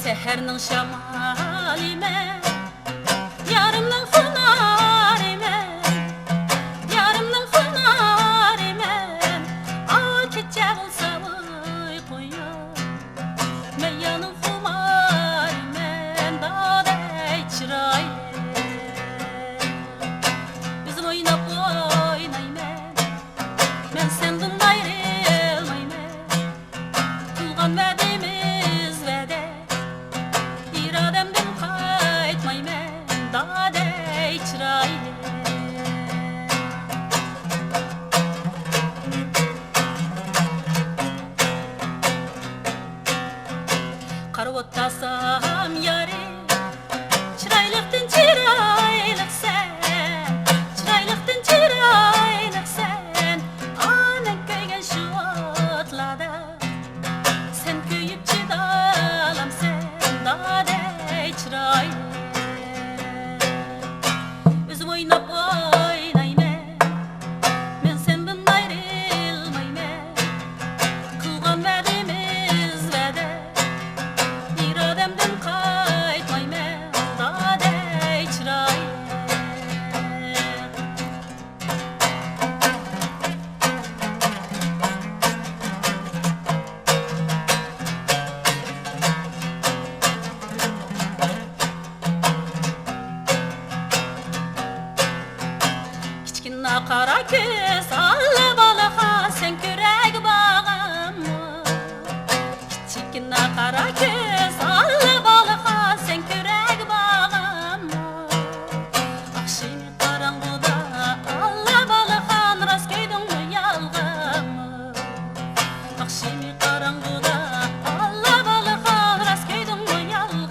Seherning şamali men, yarımning hunari men, yarımning hunari men. Ağa kecha bo'lsa voy qo'yib, meyaning xumari men, daday chiroyli. O'zim o'ynab o'ynayman, men sendan ayrilmayman. Qilgan va'damiz va'da, irademden qaytmayman, daday chiroyli. Qarab o'tasam yari, chiroyliqdan chiroyliqsan, chiroyliqdan chiroyliqsan. Ana kuygan shu otlarda, sen kuyib chidalamsan, daday chiroyli. O'zim o'ynab o'ynayman, men sendan ayrilmayman. Qilgan va'damiz va'da, irodamdan qaytmayman, daday chiroyli. Kichkina qora ko'z alla balaqa, sen ko'rak bağımı. Kichkina qora ko'z alla balaqa, sen ko'rak bağımı. Akşam qarang'uda alla balaqan, rost ko'ydingmi yolg'onmi? Akşam qarang'uda alla balaqan, rost ko'ydingmi yolg'onmi?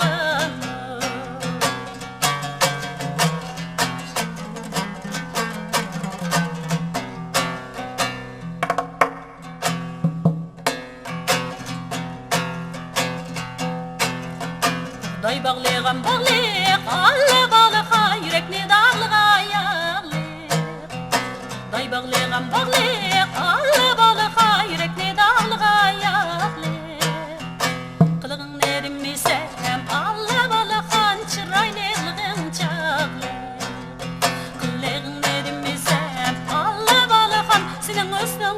Day bağlayan bağlayık, alla balığa, yürekni dağlığa yağlayık. Day bağlayan bağlayık, alla balığa, yürekni dağlığa yağlayık. Kılığın erimisem, alla balığın çıraylılığın çağlayık. Kılığın erimisem, alla balığın senin üstün